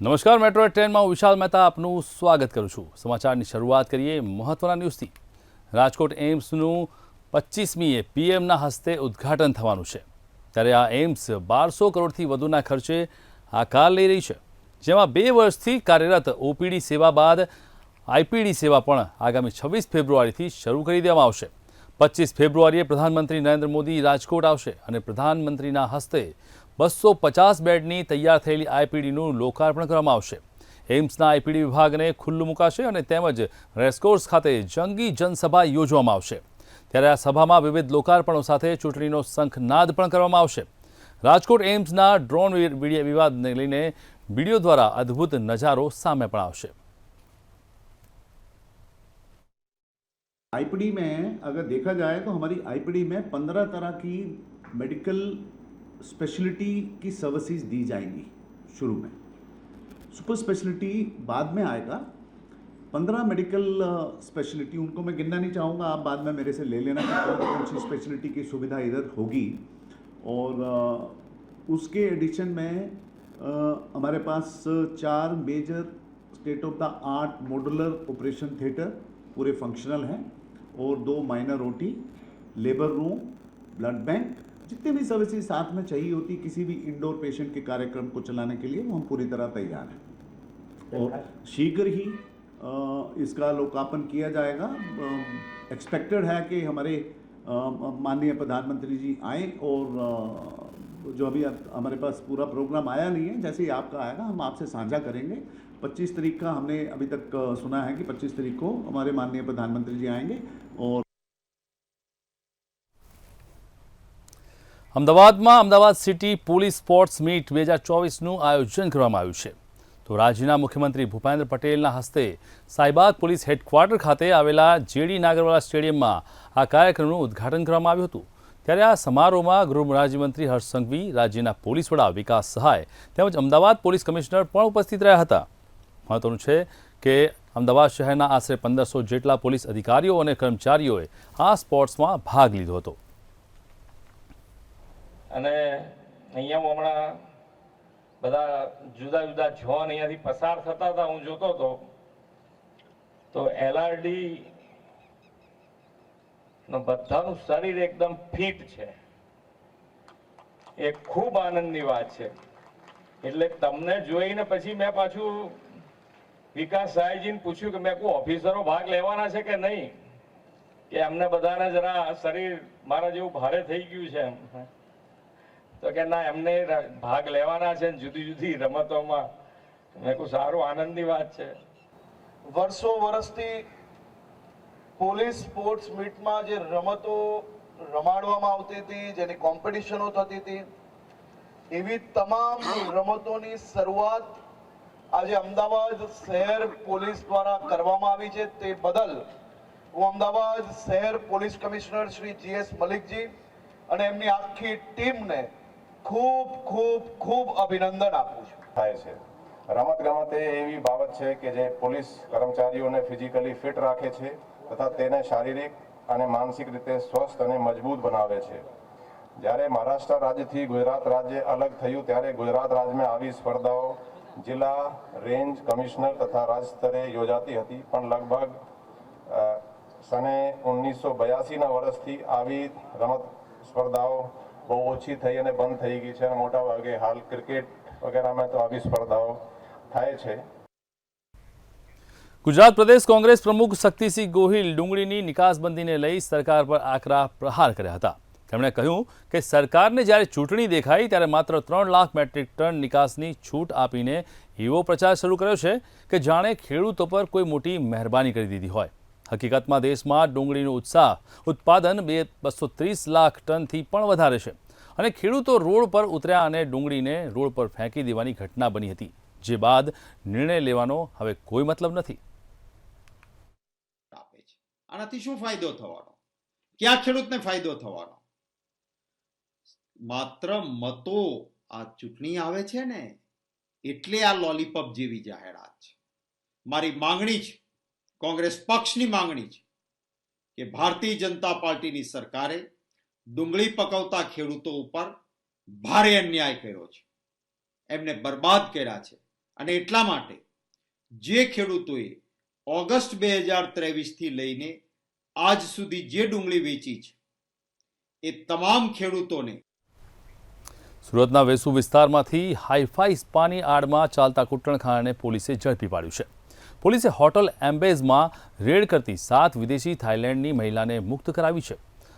નમસ્કાર, મેટ્રો ટ્રેનમાં હું વિશાલ મહેતા આપનું સ્વાગત કરું છું। સમાચારની શરૂઆત કરીએ મહત્વના ન્યૂઝથી। રાજકોટ એમ્સનું 25મીએ પીએમના હસ્તે ઉદ્ઘાટન થવાનું છે, ત્યારે આ એમ્સ 1200 કરોડથી વધુના ખર્ચે આકાર લઈ રહી છે, જેમાં 2 વર્ષથી કાર્યરત ઓપીડી સેવા બાદ આઈપીડી સેવા પણ આગામી 26 ફેબ્રુઆરીથી શરૂ કરી દેવામાં આવશે। 25 ફેબ્રુઆરીએ પ્રધાનમંત્રી નરેન્દ્ર મોદી રાજકોટ આવશે અને પ્રધાનમંત્રીના હસ્તે 250 બેડની તૈયાર થયેલી આઈપીડીનું લોકાર્પણ કરવામાં આવશે। એમ્સના આઈપીડી વિભાગને ખુલ્લું મુકાશે અને તેમજ રેસકોર્સ ખાતે જંગી જનસભા યોજવામાં આવશે। ત્યારે આ સભામાં વિવિધ લોકાર્પણો સાથે ચૂંટણીનો શંખનાદ પણ કરવામાં આવશે। રાજકોટ એમ્સના ડ્રોન વિવાદને લઈને વીડિયો દ્વારા અદ્ભુત નજારો સામે પણ આવશે। आईपीडी में अगर देखा जाए तो हमारी आईपीडी में 15 तरह की मेडिकल स्पेशलिटी की सर्विसेज दी जाएंगी। शुरू में सुपर स्पेशलिटी बाद में आएगा। 15 मेडिकल स्पेशलिटी, उनको मैं गिनना नहीं चाहूँगा, आप बाद में मेरे से ले लेना कि कौन सी स्पेशलिटी की सुविधा इधर होगी। और उसके एडिशन में हमारे पास 4 major state of the art modular operation theatre पूरे फंक्शनल हैं और 2 minor OT, labour room, blood bank, जितने भी सर्विसेज साथ में चाहिए होती किसी भी इंडोर पेशेंट के कार्यक्रम को चलाने के लिए, वो हम पूरी तरह तैयार हैं। और शीघ्र ही इसका लोकार्पण किया जाएगा। एक्सपेक्टेड है कि हमारे माननीय प्रधानमंत्री जी आए और जो अभी हमारे पास पूरा प्रोग्राम आया नहीं है, जैसे ही आपका आएगा हम आपसे साझा करेंगे। 25 तारीख का हमने अभी तक सुना है कि 25 तारीख को हमारे माननीय प्रधानमंत्री जी आएंगे। और અમદાવાદમાં Ahmedabad city police sports meet 2024નું આયોજન કરવામાં આવ્યું છે, તો રાજ્યના મુખ્યમંત્રી ભૂપેન્દ્ર પટેલના હસ્તે સાઈબાગ પોલીસ હેડક્વાર્ટર ખાતે આવેલા જેડી નાગરવાલા સ્ટેડિયમમાં આ કાર્યક્રમનું ઉદ્ઘાટન કરવામાં આવ્યું હતું। ત્યારે આ સમારોહમાં ગૃહ રાજ્યમંત્રી હર્ષ સંઘવી, રાજ્યના પોલીસ વડા વિકાસ સહાય તેમજ અમદાવાદ પોલીસ કમિશનર પણ ઉપસ્થિત રહ્યા હતા। મહત્વનું છે કે અમદાવાદ શહેરના આશરે 1500 જેટલા પોલીસ અધિકારીઓ અને કર્મચારીઓએ આ સ્પોર્ટ્સમાં ભાગ લીધો હતો। અને અહીંયા હમણાં બધા જુદા જુદા ઝોન અહીંયાથી પસાર થતા હતા, હું જોતો હતો તો એલઆરડી નો બધાનું શરીર એકદમ ફિટ છે, એ ખૂબ આનંદની વાત છે। એટલે તમને જોઈને પછી મેં પાછું વિકાસ સાહેબજીને પૂછ્યું કે મેં કોઈ ઓફિસરો ભાગ લેવાના છે કે નહીં, કે અમને બધાને જરા શરીર મારા જેવું ભારે થઈ ગયું છે એમ, તો કે ના એમને ભાગ લેવાના છે જુદી જુદી રમતોમાં। મેં કહું સારું, આનંદની વાત છે। વર્ષો વર્ષથી પોલીસ સ્પોર્ટ્સ મીટમાં જે રમતો રમાડવામાં આવતી હતી, જેની કોમ્પિટિશનો થતી હતી, એવી તમામ રમતોની શરૂઆત આજે અમદાવાદ શહેર પોલીસ દ્વારા કરવામાં આવી છે। તે બદલ હું અમદાવાદ શહેર પોલીસ કમિશનર શ્રી GS મલિકજી અને એમની આખી ટીમને ખૂબ ખૂબ ખૂબ અભિનંદન આપું છું। થાય છે રમત ગમત એવી બાબત છે કે જે પોલીસ કર્મચારીઓને ફિઝિકલી ફિટ રાખે છે તથા તેને શારીરિક અને માનસિક રીતે સ્વસ્થ અને મજબૂત બનાવે છે। જ્યારે મહારાષ્ટ્ર રાજ્યથી ગુજરાત રાજ્ય અલગ થયું ત્યારે ગુજરાત રાજ્યમાં આવી સ્પર્ધાઓ જિલ્લા, રેન્જ, કમિશનર તથા રાજ્ય સ્તરે યોજાતી હતી, પણ લગભગ સને 1982ના વર્ષથી આવી રમત સ્પર્ધાઓ બહુ ઓછી થઈ અને બંધ થઈ ગઈ છે અને મોટા ભાગે હાલ ક્રિકેટ વગેરેમાં તો આવી સ્પર્ધાઓ થાય છે। ગુજરાત પ્રદેશ કોંગ્રેસ પ્રમુખ શક્તિસિંહ ગોહિલ ડુંગળીની નિકાસબંધીને લઈ સરકાર પર આકરા પ્રહાર કર્યા હતા। તેમણે કહ્યું કે સરકારને જ્યારે ચૂંટણી દેખાઈ ત્યારે માત્ર 3 લાખ મેટ્રિક ટન નિકાસની છૂટ આપીને એવો પ્રચાર શરૂ કર્યો છે કે જાણે ખેડૂતો પર કોઈ મોટી મહેરબાની કરી દીધી હોય। હકીકતમાં દેશમાં ડુંગળીનું ઉત્પાદન 230 લાખ ટનથી પણ વધારે છે અને ખેડૂતો રોડ પર ઉતર્યા અને ડુંગળીને રોડ પર ફેંકી દેવાની ઘટના બની હતી, જે બાદ નિર્ણય લેવાનો હવે કોઈ મતલબ નથી। આનાથી શું ફાયદો થવાનો? ક્યાં ખેડૂતને ફાયદો થવાનો? માત્ર મતો આ ચૂંટણી આવે છે ને એટલે આ લોલીપોપ જેવી જાહેરાત છે। મારી માંગણી છે, કોંગ્રેસ પક્ષની માંગણી છે કે ભારતીય જનતા પાર્ટીની સરકારે ડુંગળી પકવતા ખેડૂતો ઉપર ભારે અન્યાય કર્યો છે, એમને બરબાદ કર્યા છે અને એટલા માટે જે ખેડૂતોએ ઓગસ્ટ 2023થી લઈને આજ સુધી જે ડુંગળી વેચી છે એ તમામ ખેડૂતોને સુરતના વેસુ વિસ્તારમાંથી હાઈફાઈ સ્પાની આડમાં ચાલતા કુટ્ટણખાનાને પોલીસે ઝડપી પાડ્યું છે. પોલીસે હોટલ એમ્બેઝમાં રેડ કરતી 7 વિદેશી થાઇલેન્ડની મહિલાને મુક્ત કરાવી છે.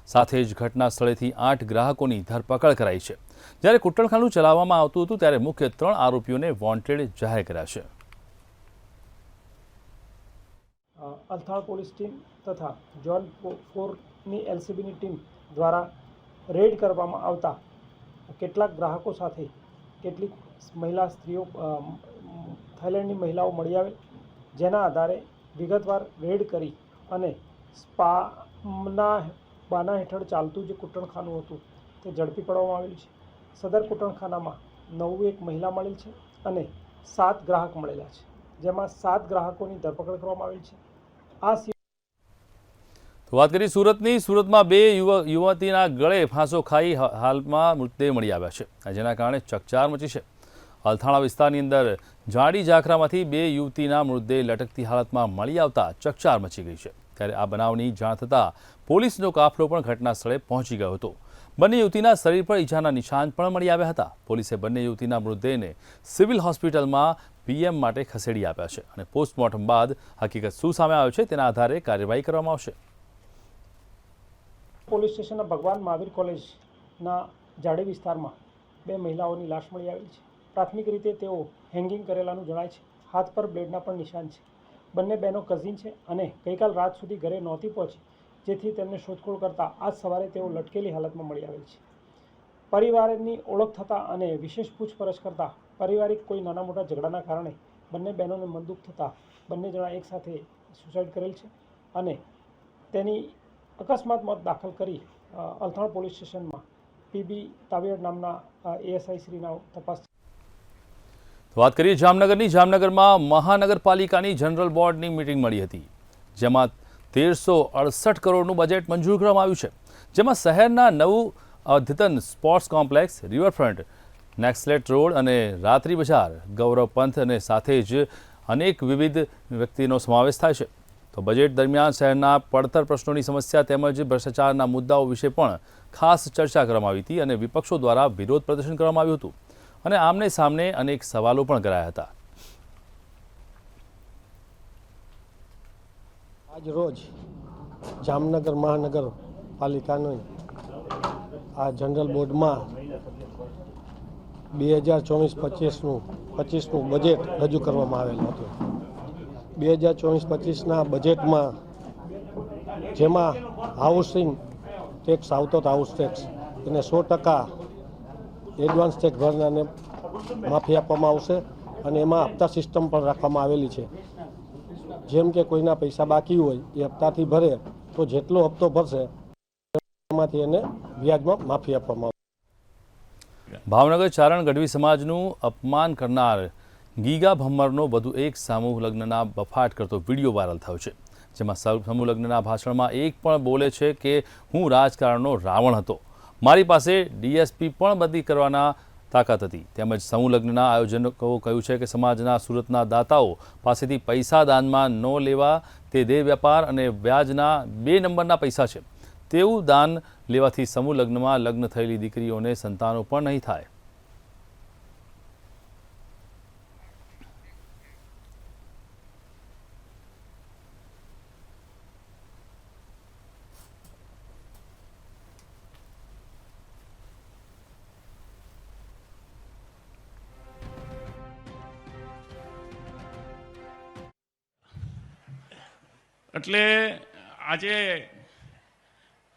સાથે જ ઘટના સ્થળેથી 8 ગ્રાહકોની ધરપકડ કરાઈ છે. જ્યારે કુટ્ટણખાનું ચલાવવામાં આવતું હતું ત્યારે મુખ્ય 3 આરોપીઓને વોન્ટેડ જાહેર કર્યા છે. અલથાણ પોલીસ ટીમ તથા ઝોન 4ની એલસીબીની ટીમ દ્વારા રેડ કરવામાં આવતા કેટલાક ગ્રાહકો સાથે કેટલીક મહિલા સ્ત્રીઓ થાઇલેન્ડની મહિલાઓ મળી આવેલ, જેના આધારે વિગતવાર રેડ કરી અને સ્પાના બાના હેઠળ ચાલતું જે કુટ્ટણખાનું હતું તે ઝડપી પાડવામાં આવેલ છે. સદર કુટ્ટણખાનામાં 9 એક મહિલા મળેલ છે અને 7 ગ્રાહક મળેલા છે, જેમાં 7 ગ્રાહકોની ધરપકડ કરવામાં આવેલ છે. આ તો વાત કરી સુરતની. સુરતમાં 2 યુવતીના ગળે ફાંસો ખાઈ હાલમાં મૃતદેહ મળી આવ્યા છે, જેના કારણે ચકચાર મચી છે. અલથાણા વિસ્તારની અંદર જાડી ઝાખરામાંથી 2 યુવતીના મૃતદેહ લટકતી હાલતમાં મળી આવતા ચકચાર મચી ગઈ છે. ત્યારે આ બનાવની જાણ થતાં પોલીસનો કાફલો પણ ઘટના સ્થળે પહોંચી ગયો હતો. બંને યુવતીના શરીર પર ઈજાના નિશાન પણ મળી આવ્યા હતા. પોલીસે બંને યુવતીના મૃતદેહને સિવિલ હોસ્પિટલમાં પીએમ માટે ખસેડી આપ્યા છે અને પોસ્ટમોર્ટમ બાદ હકીકત શું સામે આવ્યો છે તેના આધારે કાર્યવાહી કરવામાં આવશે. પોલીસ સ્ટેશનના ભગવાન મહાવીર કોલેજના જાડી વિસ્તારમાં 2 મહિલાઓની લાશ મળી આવેલી છે. પ્રાથમિક રીતે તેઓ હેંગિંગ કરેલાનું જણાય છે. હાથ પર બ્લેડના પણ નિશાન છે. બંને બહેનો કઝિન છે અને ગઈકાલ રાત સુધી ઘરે નહોતી પહોંચી, જેથી તેમને શોધખોળ કરતા આજ સવારે તેઓ લટકેલી હાલતમાં મળી આવેલ છે. પરિવારની ઓળખ થતાં અને વિશેષ પૂછપરછ કરતાં પારિવારિક કોઈ નાના મોટા ઝઘડાના કારણે બંને બહેનોને મનદુખ થતાં બંને જણા એકસાથે સુસાઇડ કરેલ છે અને તેની અકસ્માત મોત દાખલ કરી અલથાણ પોલીસ સ્ટેશનમાં પીબી તાવિયડ નામના એએસઆઈ શ્રીના તપાસ. વાત કરીએ જામનગરની. જામનગરમાં મહાનગરપાલિકાની જનરલ બોર્ડની મીટિંગ મળી હતી, જેમાં 1368 કરોડનું બજેટ મંજૂર કરવામાં આવ્યું છે. જેમાં શહેરના નવું અદ્યતન સ્પોર્ટ્સ કોમ્પ્લેક્સ, રિવરફ્રન્ટ, નેક્સલેટ રોડ અને રાત્રિ બજાર, ગૌરવ પંથ અને સાથે જ અનેક વિવિધ વ્યક્તિનો સમાવેશ થાય છે. તો બજેટ દરમિયાન શહેરના પડતર પ્રશ્નોની સમસ્યા તેમજ ભ્રષ્ટાચારના મુદ્દાઓ વિશે પણ ખાસ ચર્ચા કરવામાં આવી હતી અને વિપક્ષો દ્વારા વિરોધ પ્રદર્શન કરવામાં આવ્યું હતું અને આમને સામને અનેક સવાલો પણ કરાયા હતા. આજ રોજ જામનગર મહાનગરપાલિકાનું આ જનરલ બોર્ડમાં 2024-25નું બજેટ રજૂ કરવામાં આવેલું હતું. 2024-25ના બજેટમાં જેમાં હાઉસિંગ ટેક્સ આવતો હતો, હાઉસ ટેક્સ, એને 100% એડવાન્સ ટેક્સ ભરનારને માફી આપવામાં આવશે અને એમાં હપ્તા સિસ્ટમ પણ રાખવામાં આવેલી છે. જેમ કે કોઈના પૈસા બાકી હોય એ હપ્તાથી ભરે તો જેટલો હપ્તો ભરશે એમાંથી એને વ્યાજમાં માફી આપવામાં આવશે. ભાવનગર ચારણ ગઢવી સમાજનું અપમાન કરનાર ગીગા ભમ્મરનો વધુ એક સમૂહ લગ્નના બફાટ કરતો વિડીયો વાયરલ થયો છે. જેમાં સમૂહ લગ્નના ભાષણમાં એક પણ બોલે છે કે હું રાજકારણનો રાવણ હતો, મારી પાસે ડીએસપી પણ બદલી કરવાના તાકાત હતી. તેમજ સમૂહ લગ્નના આયોજકો કહ્યું છે કે સમાજના સુરતના દાતાઓ પાસેથી પૈસા દાનમાં ન લેવા, તે દેહ વેપાર અને વ્યાજના 2 નંબરના પૈસા છે. તેવું દાન લેવાથી સમૂહ લગ્નમાં લગ્ન થયેલી દીકરીઓને સંતાનો પણ નહીં થાય. એટલે આજે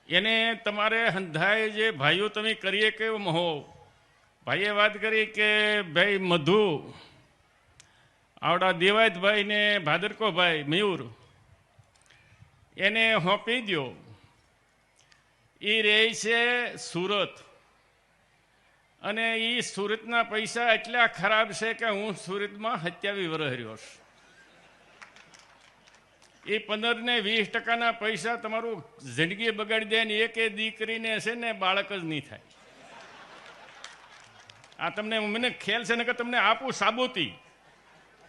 એને તમારે હંધાય જે ભાઈઓ તમે કરીએ કે મહો ભાઈએ વાત કરી કે ભાઈ મધુ આવડા દેવાયતભાઈ ને ભાદરકોભાઈ મયુર એને હોંપી દો. એ રહે છે સુરત અને એ સુરતના પૈસા એટલા ખરાબ છે કે હું સુરતમાં 27 વર્ષ રહ્યો છું. એ 15 ને 20% પૈસા તમારું જિંદગી બગાડી દે ને એક દીકરીને છે ને બાળક જ નહીં થાય. આ તમને મને ખ્યાલ છે ને કે તમને આપું સાબુતી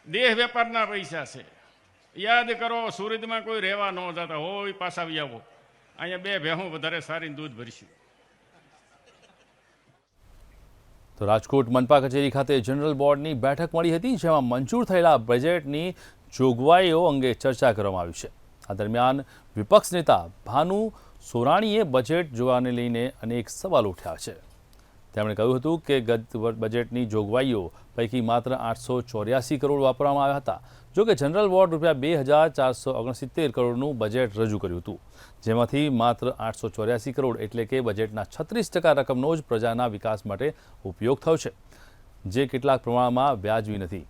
દેહ વેપારના પૈસા છે. યાદ કરો, સુરતમાં કોઈ રહેવા ન જતા હોય, પાછા આવી આવો, અહીંયા 2 ભેહું વધારે સારીને દૂધ ભરશું. તો રાજકોટ મનપા કચેરી ખાતે જનરલ બોર્ડની બેઠક મળી હતી, જેમાં મંજૂર થયેલા બજેટની જોગવાઈઓ અંગે ચર્ચા કરવામાં આવી છે. આ દરમિયાન વિપક્ષ નેતા ભાનુ સોરાણીએ બજેટ જોવાને લઈને અનેક સવાલો ઉઠ્યા છે. તેમણે કહ્યું હતું કે ગત બજેટની જોગવાઈઓ પૈકી માત્ર 884 કરોડ વાપરવામાં આવ્યા હતા. જો કે જનરલ બોર્ડ ₹2469 કરોડનું બજેટ રજૂ કર્યું હતું, જેમાંથી માત્ર 884 કરોડ એટલે કે બજેટના 36% રકમનો જ પ્રજાના વિકાસ માટે ઉપયોગ થયો છે, જે કેટલાક પ્રમાણમાં વ્યાજબી નથી.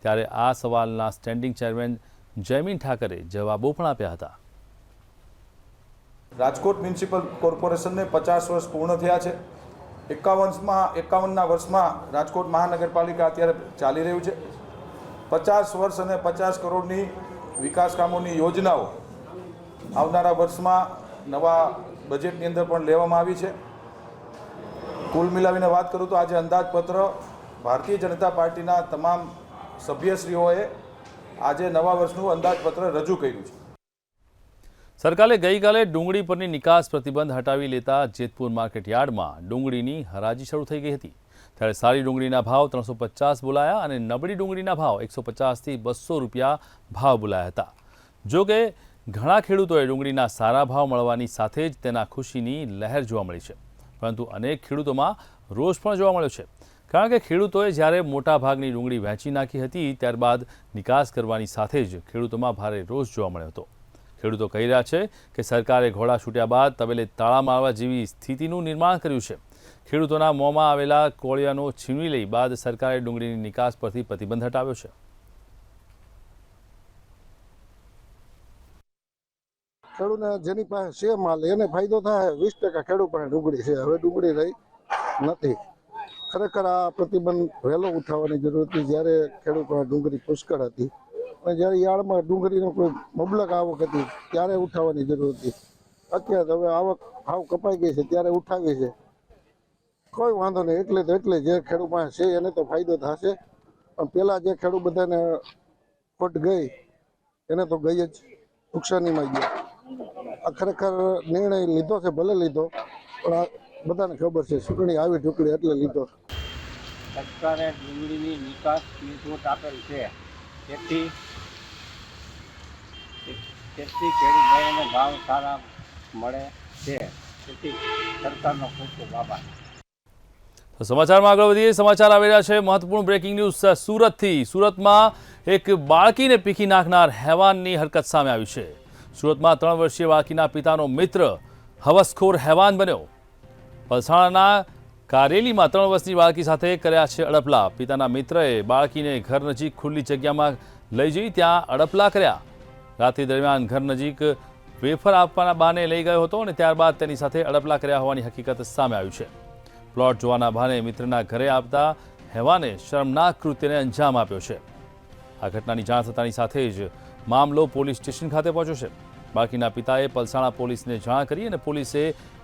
ત્યારે આ સવાલના સ્ટેન્ડિંગ ચેરમેન જયમીન ઠાકરે જવાબો પણ આપ્યા હતા. રાજકોટ મ્યુનિસિપલ કોર્પોરેશનને 50 વર્ષ પૂર્ણ થયા છે. 51ના વર્ષમાં રાજકોટ મહાનગરપાલિકા અત્યારે ચાલી રહ્યું છે. 50 વર્ષ અને 50 કરોડની વિકાસ કામોની યોજનાઓ આવનારા વર્ષમાં નવા બજેટની અંદર પણ લેવામાં આવી છે. કુલ મિલાવીને વાત કરું તો આજે અંદાજપત્ર ભારતીય જનતા પાર્ટીના તમામ સભ્યશ્રીઓએ આજે નવા વર્ષનું અંદાજપત્ર રજૂ કર્યું છે. સરકારે ગઈકાલે ડુંગળી પરની નિકાસ પ્રતિબંધ હટાવી લેતા જેતપુર માર્કેટ યાર્ડમાં ડુંગળીની હરાજી શરૂ થઈ ગઈ હતી. ત્યારે સારી ડુંગળીના ભાવ 350 બોલાયા અને નબળી ડુંગળીના ભાવ 150થી 200 રૂપિયા ભાવ બોલાયા હતા. જો કે ઘણા ખેડૂતોએ ડુંગળીના સારા ભાવ મળવાની સાથે જ તેના ખુશીની લહેર જોવા મળી છે. પરંતુ અનેક ખેડૂતોમાં રોષ પણ જોવા મળ્યો છે, કારણ કે ખેડૂતોએ જ્યારે મોટા ભાગની ડુંગળી વહેંચી નાખી હતી, ત્યારબાદ નિકાસ કરવાની સાથે જ ખેડૂતોમાં ભારે રોષ જોવા મળ્યો હતો. ખેડૂતો કહી રહ્યા છે કે સરકારે ઘોડા છૂટ્યા બાદ તબેલે તાળા મારવા જેવી સ્થિતિનું નિર્માણ કર્યું છે. ખેડૂતોના મોંમાં આવેલા કોળિયાનો છીનવી લઈ બાદ સરકારે ડુંગળીની નિકાસ પરથી પ્રતિબંધ હટાવ્યો છે. ખેડૂતને જેની પાસે છે માલ એને ફાયદો થાય. 20% ખેડૂત પાસે ડુંગળી છે, હવે ડુંગળી રહી નથી. ખરેખર આ પ્રતિબંધ વહેલો ઉઠાવવાની જરૂર હતી, જ્યારે ખેડૂત પાસે ડુંગળી પુષ્કળ હતી. અને જ્યારે યાર્ડમાં ડુંગળીનો કોઈ મબલક આવક હતી ત્યારે ઉઠાવવાની જરૂર હતી. અત્યારે હવે આવક ભાવ કપાઈ ગઈ છે ત્યારે ઉઠાવી છે. કોઈ વાંધો નહીં, એટલે જે ખેડૂત પાસે છે એને તો ફાયદો થશે. પણ પહેલાં જે ખેડૂત બધાને ખોટ ગઈ એને તો ગઈ જ, નુકસાનીમાં ગયા. આ ખરેખર નિર્ણય લીધો છે, ભલે લીધો, પણ આ બધાને ખબર છે ચૂંટણી આવી ઢુકડી એટલે લીધો. સરકારે ડુંગળીની નિકાસની છૂટ આપેલ છે, તેથી ખેડૂત ભાઈઓને ભાવ સારા મળે છે, તેથી સરકારનો ખૂબ ખૂબ આભાર. તો સમાચારમાં આગળ વધીએ. સમાચાર આવી રહ્યા છે મહત્વપૂર્ણ બ્રેકિંગ ન્યૂઝ સુરતથી. સુરતમાં એક બાળકીને પીખી નાખનાર હેવાનની હરકત સામે આવી છે. સુરતમાં 3 વર્ષીય બાળકીના પિતાનો મિત્ર હવસખોર હેવાન બન્યો. પલસાણાના કારેલીમાં 3 વર્ષની બાળકી સાથે કર્યા છે અડપલા. પિતાના મિત્રએ બાળકીને ઘર નજીક ખુલ્લી જગ્યામાં લઈ જઈ ત્યાં અડપલા કર્યા. રાત્રિ દરમિયાન ઘર નજીક વેફર આપવાના બહાને લઈ ગયો હતો અને ત્યારબાદ તેની સાથે અડપલા કર્યા હોવાની હકીકત સામે આવી છે. પ્લોટ જોવાના બહાને મિત્રના ઘરે આવતા હેવાને શર્મનાક કૃત્યને અંજામ આપ્યો છે. આ ઘટનાની જાણ થતાની સાથે જ મામલો પોલીસ સ્ટેશન ખાતે પહોંચ્યો છે. બાળકીના પિતાએ પલસાણા પોલીસને જાણ કરી અને પોલીસે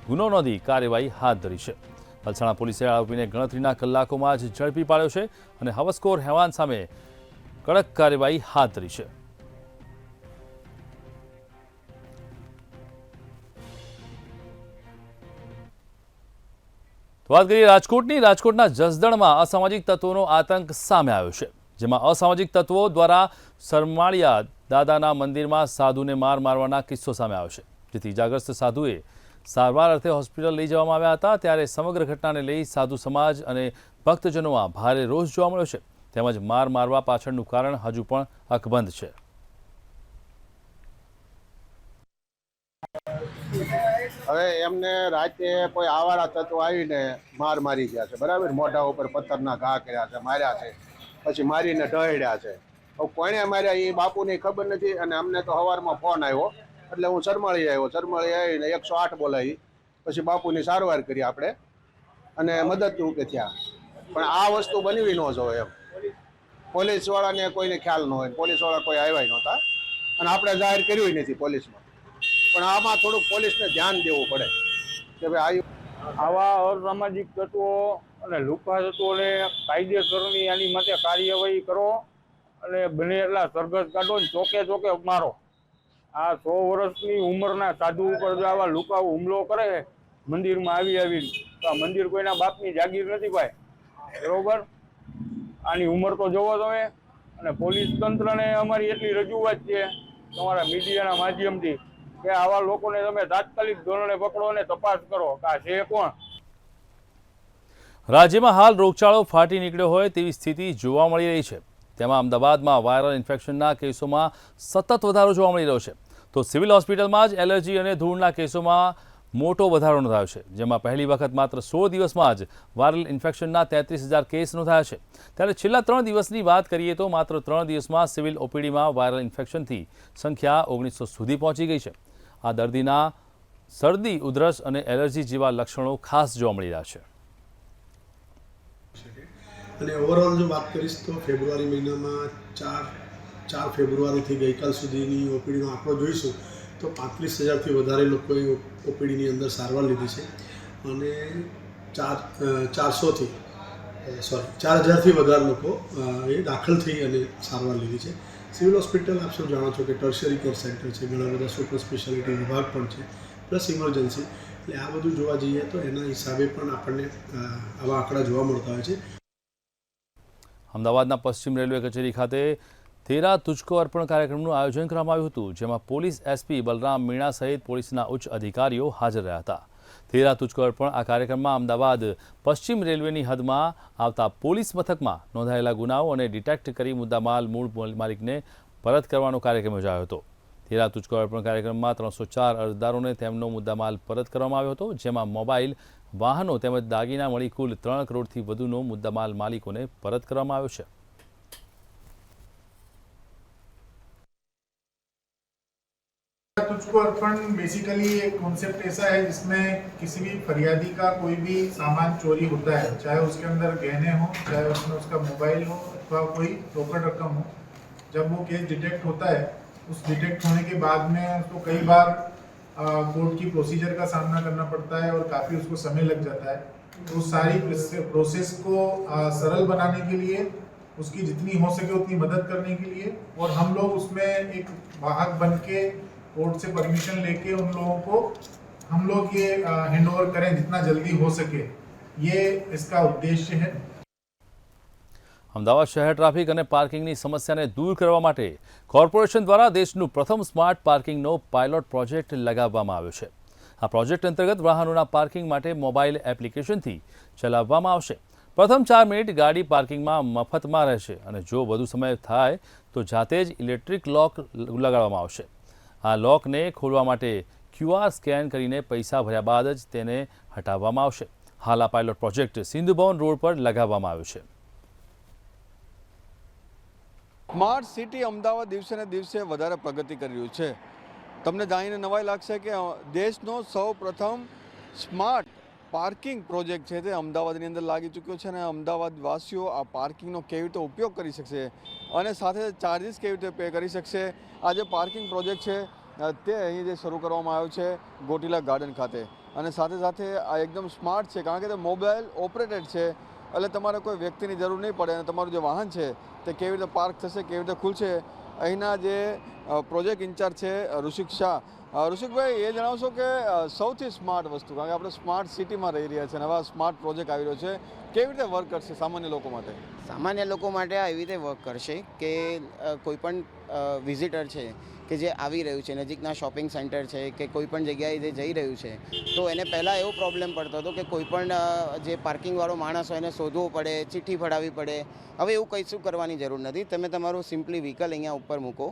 ગુનો નોંધી કાર્યવાહી હાથ ધરી છે. પલસાણા પોલીસે આરોપીને ગણતરીના કલાકોમાં જ ઝડપી પાડ્યો છે અને હવસખોર હેવાન સામે કડક કાર્યવાહી હાથ ધરી છે. વાત કરીએ રાજકોટની. રાજકોટના જસદણમાં અસામાજિક તત્વોનો આતંક સામે આવ્યો છે, જેમાં અસામાજિક તત્વો દ્વારા સરમાળિયા દાદાના મંદિરમાં સાધુને મારવાના કિસ્સો સામે આવ્યો છે, જેથી ઇજાગ્રસ્ત સાધુએ સારવાર અર્થે હોસ્પિટલ લઈ જવામાં આવ્યા હતા. ત્યારે સમગ્ર ઘટનાને લઈ સાધુ સમાજ અને ભક્તજનોમાં ભારે રોષ જોવા મળ્યો છે. તેમજ મારવા પાછળનું કારણ હજુ પણ અકબંધ છે. હવે એમને રાતે કોઈ આવારા તત્વો આવીને મારી ગયા છે, બરાબર. મોઢા ઉપર પથ્થરના ઘા કર્યા છે, માર્યા છે, પછી મારીને ઢળ્યા છે. હવે કોણે માર્યા એ બાપુની ખબર નથી. અને અમને તો સવારમાં ફોન આવ્યો એટલે હું સરમાળી આવ્યો. સરમાળી આવીને 108 બોલાવી, પછી બાપુની સારવાર કરી આપણે અને મદદરૂપે થયા. પણ આ વસ્તુ બનવી ન જોઈએ એમ. પોલીસવાળાને કોઈને ખ્યાલ ન હોય, પોલીસવાળા કોઈ આવ્યા નહોતા અને આપણે જાહેર કર્યું નથી પોલીસમાં. પણ આમાં થોડુંક પોલીસને ધ્યાન દેવું પડે કે ભાઈ આવા અસામાજિક તત્વો અને લુકા તત્વોને કાયદેસરની આની માટે કાર્યવાહી કરો અને બને એટલા સરઘસ કાઢો ને ચોકે ચોકે મારો. આ 100 વર્ષની ઉંમરના સાધુ ઉપર જો આવા લુકાઓ હુમલો કરે મંદિરમાં આવી તો આ મંદિર કોઈના બાપની જાગીર નથી ભાઈ, બરોબર? આની ઉંમર તો જોવો તમે. અને પોલીસ તંત્રને અમારી એટલી રજૂઆત છે તમારા મીડિયાના માધ્યમથી કે આવા લોકોને તમે તાત્કાલિક ધોરણે પકડો અને તપાસ કરો કે આ છે કોણ. રાજ્યમાં હાલ રોગચાળો ફાટી નીકળ્યો હોય તેવી સ્થિતિ જોવા મળી રહી છે. તેમાં અમદાવાદમાં વાયરલ ઇન્ફેક્શનના કેસોમાં સતત વધારો જોવા મળી રહ્યો છે. તો સિવિલ હોસ્પિટલમાં જ એલર્જી અને ધૂળના કેસોમાં મોટો વધારો નોંધાયો છે, જેમાં પહેલી વખત માત્ર 16 દિવસમાં જ વાયરલ ઇન્ફેક્શનના 33,000 કેસ નોંધાયા છે. ત્યારે છેલ્લા 3 દિવસની વાત કરીએ તો માત્ર 3 દિવસમાં સિવિલ ઓપીડીમાં વાયરલ ઇન્ફેક્શનથી સંખ્યા 1900 સુધી પહોંચી ગઈ છે. આ દર્દીના શરદી, ઉધરસ અને એલર્જી જેવા લક્ષણો ખાસ જોવા મળી રહ્યા છે. અને ઓવરઓલ જો વાત કરીશ તો ફેબ્રુઆરી મહિનામાં 4 ફેબ્રુઆરીથી ગઈકાલ સુધીની ઓપીડીનો આંકડો જોઈશું તો 35,000થી વધારે લોકોએ ઓપીડીની અંદર સારવાર લીધી છે અને 4,000થી વધારે લોકો એ દાખલ થઈ અને સારવાર લીધી છે. સિવિલ હોસ્પિટલ આપ સૌ જાણો છો કે ટર્શરી કેર સેન્ટર છે, ઘણા બધા સુપર સ્પેશિયાલિટી વિભાગ પણ છે, પ્લસ ઇમરજન્સી. એટલે આ બધું જોવા જઈએ તો એના હિસાબે પણ આપણને આવા આંકડા જોવા મળતા હોય છે. અમદાવાદના પશ્ચિમ રેલવે કચેરી ખાતે તેરા તુજકો અર્પણ કાર્યક્રમનું આયોજન કરવામાં આવ્યું હતું, જેમાં પોલીસ એસપી બલરામ મીણા સહિત પોલીસના ઉચ્ચ અધિકારીઓ હાજર રહ્યા હતા. તેરા તુજકો અર્પણ આ કાર્યક્રમમાં અમદાવાદ પશ્ચિમ રેલવેની હદમાં આવતા પોલીસ મથકમાં નોંધાયેલા ગુનાઓ અને ડિટેક્ટ કરી મુદ્દામાલ મૂળ માલિકને પરત કરવાનો કાર્યક્રમ યોજાયો હતો. તેરા તુજકો અર્પણ કાર્યક્રમમાં 304 અરજદારોને તેમનો મુદ્દામાલ પરત કરવામાં આવ્યો હતો, જેમાં મોબાઈલ, વાહનો તેમજ દાગીના મળી કુલ 3 કરોડથી વધુનો મુદ્દામાલ માલિકોને પરત કરવામાં આવ્યો છે. तुझको अर्पण बेसिकली एक कॉन्सेप्ट ऐसा है जिसमें किसी भी फरियादी का कोई भी सामान चोरी होता है, चाहे उसके अंदर गहने हो, चाहे उसमें उसका मोबाइल हो अथवा कोई रोकड़ रकम हो, जब वो केस डिटेक्ट होता है उस डिटेक्ट होने के बाद में उसको कई बार कोर्ट की प्रोसीजर का सामना करना पड़ता है और काफ़ी उसको समय लग जाता है. तो उस सारी प्रोसेस को सरल बनाने के लिए, उसकी जितनी हो सके उतनी मदद करने के लिए, और हम लोग उसमें एक वाहक बन के कोर्ट से परमिशन लेके उन लोगों को हम लोग ये हैंड ओवर करें जितना जल्दी हो सके, ये इसका उद्देश्य है. અમદાવાદ શહેર ટ્રાફિક અને પાર્કિંગની સમસ્યાને દૂર કરવા માટે કોર્પોરેશન દ્વારા દેશનું પ્રથમ સ્માર્ટ પાર્કિંગનો પાયલોટ પ્રોજેક્ટ લગાવવામાં આવ્યો છે. આ પ્રોજેક્ટ અંતર્ગત વાહનોના પાર્કિંગ માટે મોબાઈલ એપ્લિકેશનથી ચલાવવામાં આવશે. પ્રથમ 4 મિનિટ ગાડી પાર્કિંગમાં મફતમાં રહેશે અને જો વધુ સમય થાય તો જાતે જ ઇલેક્ટ્રિક લોક લગાડવામાં આવશે. આ લોકને ખોલવા માટે QR સ્કેન કરીને પૈસા ભર્યા બાદ જ તેને હટાવવામાં આવશે. હાલ આ pilot project Sindhu Bhavan road પર લગાવવામાં આવ્યો છે. સ્માર્ટ સિટી અમદાવાદ દિવસે ને દિવસે વધારે પ્રગતિ કરી રહ્યું છે. તમને જાણીને નવાઈ લાગશે કે દેશનો સૌ પ્રથમ સ્માર્ટ પાર્કિંગ પ્રોજેક્ટ છે તે અમદાવાદની અંદર લાગી ચૂક્યો છે અને અમદાવાદવાસીઓ આ પાર્કિંગનો કેવી રીતે ઉપયોગ કરી શકશે અને સાથે ચાર્જીસ કેવી રીતે પે કરી શકશે. આ જે પાર્કિંગ પ્રોજેક્ટ છે તે અહીં જે શરૂ કરવામાં આવ્યો છે ગોટીલા ગાર્ડન ખાતે, અને સાથે સાથે આ એકદમ સ્માર્ટ છે કારણ કે તે મોબાઈલ ઓપરેટેડ છે, એટલે તમારે કોઈ વ્યક્તિની જરૂર નહીં પડે અને તમારું જે વાહન છે તે કેવી રીતે પાર્ક થશે, કેવી રીતે ખુલશે. અહીંના જે પ્રોજેક્ટ ઇન્ચાર્જ છે ઋષિક શાહ. ઋષિકભાઈ, એ જણાવશો કે સૌથી સ્માર્ટ વસ્તુ, કારણ કે આપણે સ્માર્ટ સિટીમાં રહી રહ્યા છીએ અને આવા સ્માર્ટ પ્રોજેક્ટ આવી રહ્યો છે, કેવી રીતે વર્ક કરશે સામાન્ય લોકો માટે? સામાન્ય લોકો માટે આ એવી રીતે વર્ક કરશે કે કોઈ પણ વિઝિટર છે કે જે આવી રહ્યું છે, નજીકના શોપિંગ સેન્ટર છે કે કોઈ પણ જગ્યાએ જે જઈ રહ્યું છે, તો એને પહેલાં એવો પ્રોબ્લેમ પડતો હતો કે કોઈ પણ જે પાર્કિંગવાળો માણસ હોય એને શોધવું પડે, ચિઠ્ઠી ફડાવવી પડે. હવે એવું કંઈ શું કરવાની જરૂર નથી. તમે તમારું સિમ્પલી વ્હીકલ અહીંયા ઉપર મૂકો,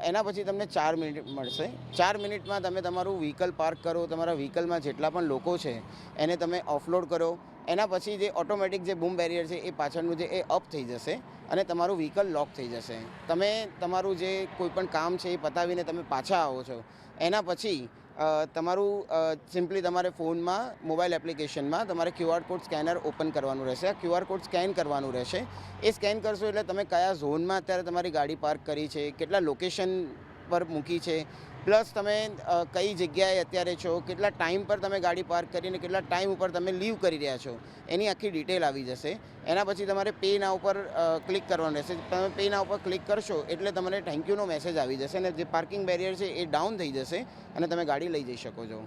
એના પછી તમને 4 મિનિટ મળશે. 4 મિનિટમાં તમે તમારું વ્હીકલ પાર્ક કરો, તમારા વ્હીકલમાં જેટલા પણ લોકો છે એને તમે ઓફલોડ કરો. એના પછી જે ઓટોમેટિક જે બૂમ બેરિયર છે એ પાછળનું જે એ અપ થઈ જશે અને તમારું વ્હીકલ લોક થઈ જશે. તમે તમારું જે કોઈ પણ કામ છે એ પતાવીને તમે પાછા આવો છો, એના પછી તમારું સિમ્પલી તમારે ફોનમાં મોબાઈલ એપ્લિકેશનમાં તમારે QR કોડ સ્કેનર ઓપન કરવાનું રહેશે. આ QR કોડ સ્કેન કરવાનું રહેશે. એ સ્કેન કરશો એટલે તમે કયા ઝોનમાં અત્યારે તમારી ગાડી પાર્ક કરી છે, કેટલા લોકેશન પર મૂકી છે, પ્લસ તમે કઈ જગ્યાએ અત્યારે છો, કેટલા ટાઈમ પર તમે ગાડી પાર્ક કરીને કેટલા ટાઈમ ઉપર તમે લીવ કરી રહ્યા છો એની આખી ડિટેલ આવી જશે. એના પછી તમારે પે ના ઉપર ક્લિક કરવાનું રહેશે. તમે પે ના ઉપર ક્લિક કરશો એટલે તમને થેન્ક યુનો મેસેજ આવી જશે અને જે પાર્કિંગ બેરિયર છે એ ડાઉન થઈ જશે અને તમે ગાડી લઈ જઈ શકો છો.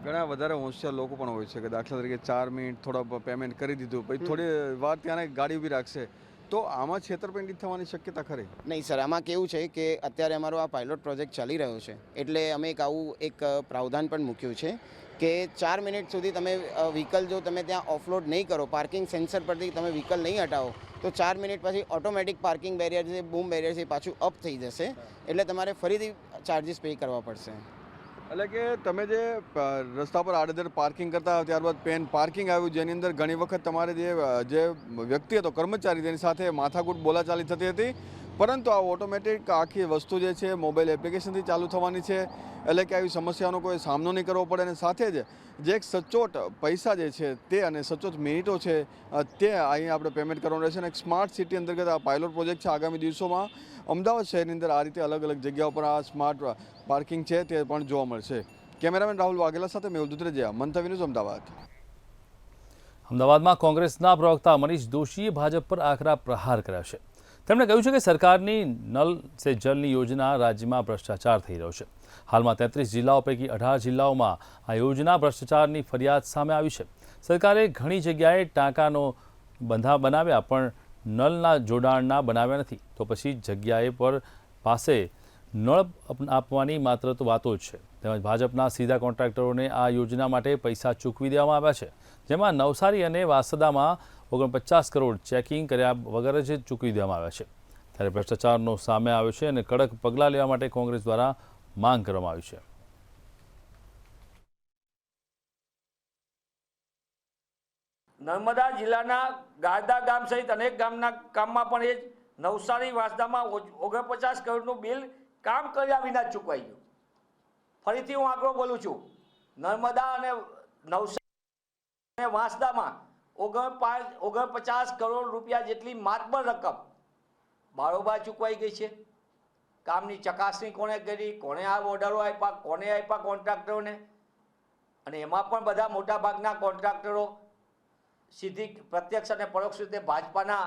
ઘણા વધારે હોશિયાર લોકો પણ હોય છે કે દાખલા તરીકે 4 મિનિટ થોડા પેમેન્ટ કરી દીધું પછી થોડી વાર ત્યાં ગાડી ઊભી રાખશે, તો આમાં છેતરપિંડી થવાની શક્યતા ખરી? નહીં સર, આમાં કેવું છે કે અત્યારે અમારો આ પાયલોટ પ્રોજેક્ટ ચાલી રહ્યો છે એટલે અમે એક પ્રાવધાન પણ મૂક્યું છે કે 4 મિનિટ સુધી તમે વ્હીકલ જો તમે ત્યાં ઓફલોડ નહીં કરો, પાર્કિંગ સેન્સર પરથી તમે વ્હીકલ નહીં હટાવો તો 4 મિનિટ પછી ઓટોમેટિક પાર્કિંગ બેરિયર છે, બૂમ બેરિયર છે, પાછું અપ થઈ જશે એટલે તમારે ફરીથી ચાર્જીસ પે કરવા પડશે. એટલે કે તમે જે રસ્તા પર આડેધડ પાર્કિંગ કરતા હોય ત્યારબાદ પેન પાર્કિંગ આવ્યું જેની અંદર ઘણી વખત તમારે જે વ્યક્તિ હતો કર્મચારી તેની સાથે માથાકૂટ બોલાચાલી થતી હતી, પરંતુ આ ઓટોમેટિક આખી વસ્તુ જે છે મોબાઈલ એપ્લિકેશનથી ચાલુ થવાની છે એટલે કે આવી સમસ્યાનો કોઈ સામનો નહીં કરવો પડે. અને સાથે જ જે એક સચોટ પૈસા જે છે તે અને સચોટ મિનિટો છે તે અહીં આપણે પેમેન્ટ કરવાનું રહેશે. અને એક સ્માર્ટ સિટી અંતર્ગત આ પાયલોટ પ્રોજેક્ટ છે. આગામી દિવસોમાં અમદાવાદ શહેરની અંદર આ રીતે અલગ અલગ જગ્યાઓ પર આ સ્માર્ટ પાર્કિંગ છે તે પણ જોવા મળશે. કેમેરામેન રાહુલ વાઘેલા સાથે મેહુલ દુધરેજા, મંતવ્ય ન્યૂઝ, અમદાવાદ. અમદાવાદમાં કોંગ્રેસના પ્રવક્તા મનીષ દોશીએ ભાજપ પર આકરા પ્રહાર કર્યા છે. તેમણે કહ્યું છે કે સરકારની નલ સે જલની યોજના રાજ્યમાં ભ્રષ્ટાચાર થઈ રહ્યો છે. હાલમાં 33 જિલ્લાઓ પૈકી 18 જિલ્લાઓમાં આ યોજના ભ્રષ્ટાચારની ફરિયાદ સામે આવી છે. સરકારે ઘણી જગ્યાએ ટાંકાનો બંધા બનાવ્યા પણ નળના જોડાણના બનાવ્યા નથી, તો પછી જગ્યાએ પર પાસે નળ આપવાની માત્ર તો વાતો જ છે. તેમજ ભાજપના સીધા કોન્ટ્રાક્ટરોને આ યોજના માટે પૈસા ચૂકવી દેવામાં આવ્યા છે, જેમાં નવસારી અને વાસદામાં 49 કરોડ ચેકિંગ કર્યા વગર જ ચૂકવી દેવામાં આવ્યા છે. ત્યારે ભ્રષ્ટાચારનો સામે આવ્યો છે અને કડક પગલાં લેવા માટે કોંગ્રેસ દ્વારા માંગ કરવામાં આવી છે. નર્મદા જિલ્લાના ગારદા ગામ સહિત અનેક ગામના કામમાં પણ એ નવસારી વાસદામાં 49 કરોડનું બિલ કામ કર્યા વિના ચૂકવાઈ ગયું. ફરીથી હું આંકડો બોલું છું, નર્મદા અને નવસારી અને વાસદામાં 49 કરોડ રૂપિયા જેટલી માતબર રકમ બારોબાર ચૂકવાઈ ગઈ છે. કામની ચકાસણી કોણે કરી, કોણે આ ઓર્ડરો આપ્યા, કોને આપ્યા કોન્ટ્રાક્ટરોને, અને એમાં પણ બધા મોટાભાગના કોન્ટ્રાક્ટરો સીધી પ્રત્યક્ષ અને પરોક્ષ રીતે ભાજપાના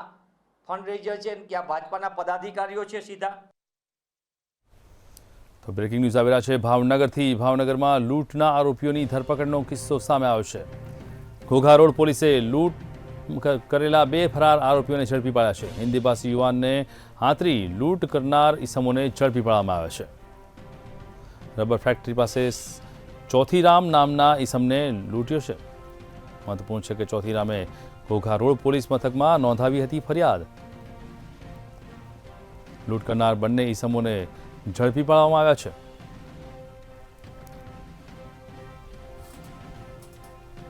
ફંડ રેઝર છે, ક્યાં ભાજપાના પદાધિકારીઓ છે સીધા. તો બ્રેકિંગ ન્યૂઝ આવી રહ્યા છે ભાવનગરથી. ભાવનગરમાં લૂંટના આરોપીઓની ધરપકડનો કિસ્સો સામે આવ્યો છે. ઘોઘા રોડ પોલીસે લૂંટ કરેલા 2 ફરાર આરોપીઓને ઝડપી પાડ્યા છે. હિન્દી ભાષી યુવાનને આંતરી લૂંટ કરનાર ઈસમોને ઝડપી પાડવામાં આવ્યા છે. રબર ફેક્ટરી પાસે ચોથીરામ નામના ઈસમને લૂંટ્યો છે. મહત્વપૂર્ણ છે કે ચોથીરામે ઘોઘા રોડ પોલીસ મથકમાં નોંધાવી હતી ફરિયાદ. લૂંટ કરનાર બંને ઈસમોને ઝડપી પાડવામાં આવ્યા છે.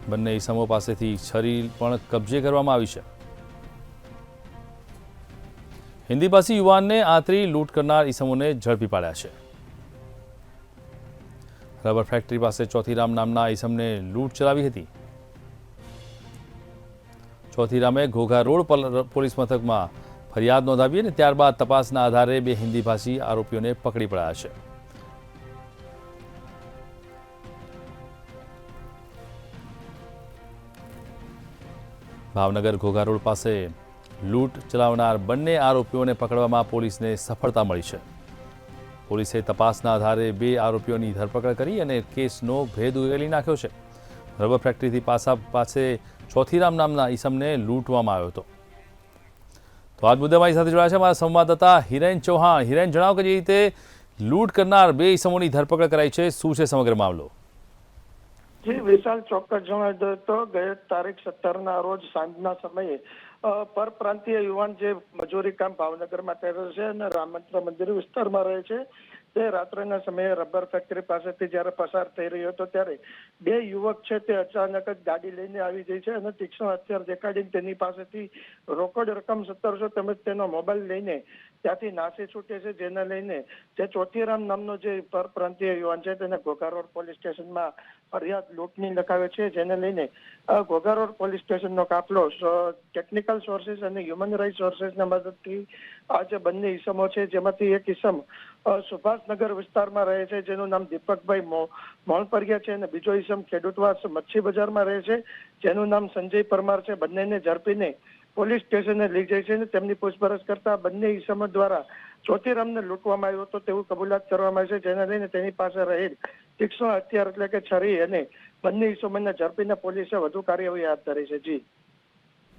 બંને ઈસમો પાસેથી છરી પણ કબજે કરવામાં આવી છે. હિન્દી ભાષી યુવાનને આંતરી લૂંટ કરનાર ઈસમોને ઝડપી પાડ્યા છે. રબર ફેક્ટરી પાસે ચોથીરામ નામના ઈસમને લૂંટ ચલાવી હતી. ચોથીરામે ઘોઘા રોડ પોલીસ મથકમાં ફરિયાદ નોંધાવી અને ત્યારબાદ તપાસના આધારે 2 હિન્દી ભાષી આરોપીઓને પકડી પડાયા છે. ભાવનગર ઘોઘા રોડ પાસે લૂંટ ચલાવનાર બંને આરોપીઓને પકડવામાં પોલીસને સફળતા મળી છે. પોલીસે તપાસના આધારે 2 આરોપીઓની ધરપકડ કરી અને કેસનો ભેદ ઉકેલી નાખ્યો છે. રબર ફેક્ટરીથી પાસે ચોથીરામ નામના ઈસમને લૂંટવામાં આવ્યો હતો. તો આજ મુદ્દે મારી સાથે જોડાયા છે અમારા સંવાદદાતા હિરેન ચૌહાણ. હિરેન, જણાવો કે જે રીતે લૂંટ કરનાર 2 ઈસમોની ધરપકડ કરાઈ છે, શું છે સમગ્ર મામલો? જી વિશાલ, ચોક્કસ જણાવી દો તો ગઈ તારીખ 17ના રોજ સાંજના સમયે પરપ્રાંતીય યુવાન જે મજૂરી કામ ભાવનગરમાં કરે છે અને રામચંદ્ર મંદિર વિસ્તારમાં રહે છે, તે રાત્રિના સમયે રબર ફેક્ટરી પાસેથી જ્યારે પસાર થઈ રહ્યો હતો ત્યારે 2 યુવક છે તે અચાનક જ ગાડી લઈને આવી જાય છે અને તીક્ષ્ણ હથિયાર દેખાડીને તેની પાસેથી રોકડ રકમ 1700 તેમજ તેનો મોબાઈલ લઈને ત્યાંથી નાસી છૂટે છે. જેને લઈને જે ચોથીરામ નામનો જે પરપ્રાંતીય યુવાન છે તેને ઘોઘા રોડ પોલીસ સ્ટેશનમાં ફરિયાદ લૂંટની લખાવે છે. જેને લઈને ઘોઘા રોડ પોલીસ સ્ટેશનનો કાફલો ટેકનિકલ સોર્સિસ અને હ્યુમન રાઇટ સોર્સિસના મદદથી આ જે બંને ઈસમો છે, જેમાંથી એક ઈસમ સુભાષનગર વિસ્તારમાં રહે છે, જેનું નામ દીપકભાઈ મોણપરિયા છે, અને બીજો ઈસમ ખેડૂતવાસ મચ્છી બજારમાં રહે છે, જેનું નામ સંજય પરમાર છે. બંનેને ઝડપીને પોલીસ સ્ટેશને લઈ જાય છે અને તેમની પૂછપરછ કરતા બંને ઈસમો દ્વારા જ્યોતિરામને લૂંટવામાં આવ્યો હતો તેવું કબૂલાત કરવામાં આવે છે, જેને લઈને તેની પાસે રહેલ તીક્ષ્ણ હથિયાર એટલે કે છરી અને બંને ઈસમોને ઝડપીને પોલીસે વધુ કાર્યવાહી હાથ ધરી છે. જી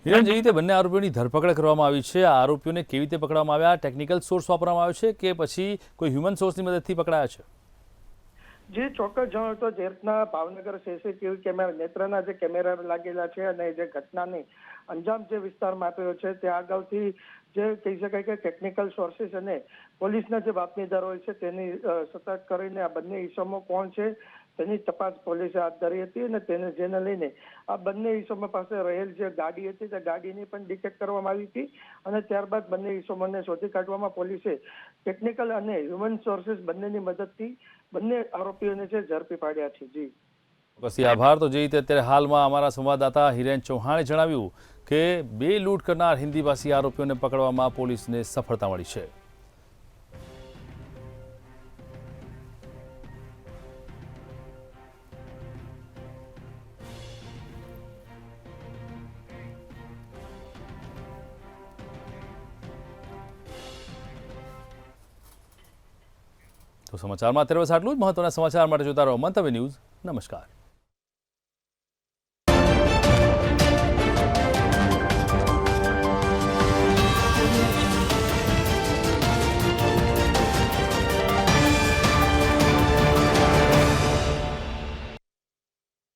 હિરણ, જે રીતે બંને આરોપીઓની ધરપકડ કરવામાં આવી છે, આ આરોપીઓને કેવી રીતે પકડવામાં આવ્યા? ટેકનિકલ સોર્સ વાપરવામાં આવ્યો છે કે પછી કોઈ હ્યુમન સોર્સની મદદથી પકડાયા છે? જે ચોક્કસ જણાવો તો જે રીતના ભાવનગર સીસીટીવી કેમેરા નેત્રના જે કેમેરા લાગેલા છે અને જે ઘટનાની અંજામ જે વિસ્તારમાં આપ્યો છે ત્યાં અગાઉથી જે કહી શકાય કે ટેકનિકલ સોર્સિસ અને પોલીસના જે બાતમીદારો હોય છે તેની સતર્ક કરીને આ બંને ઈસમો કોણ છે તેની તપાસ પોલીસે હાથ ધરી હતી અને તેને જેને લઈને આ બંને ઈસમો પાસે રહેલ જે ગાડી હતી તે ગાડીની પણ ડિટેક્ટ કરવામાં આવી હતી અને ત્યારબાદ બંને ઈસમોને શોધી કાઢવામાં પોલીસે ટેકનિકલ અને હ્યુમન સોર્સિસ બંનેની મદદથી બંને આરોપીઓને છે ઝડપી પાડ્યા છે. જી પછી આભાર. તો જે રીતે અત્યારે હાલમાં અમારા સંવાદદાતા હિરેન ચૌહાણે જણાવ્યું કે 2 લૂંટ કરનાર હિન્દીભાષી આરોપીઓને પકડવામાં પોલીસને સફળતા મળી છે. તો સમાચારમાં અત્યારે બસ આટલું જ. મહત્વના સમાચાર માટે જોતા રહો મંતવ્ય ન્યૂઝ. નમસ્કાર.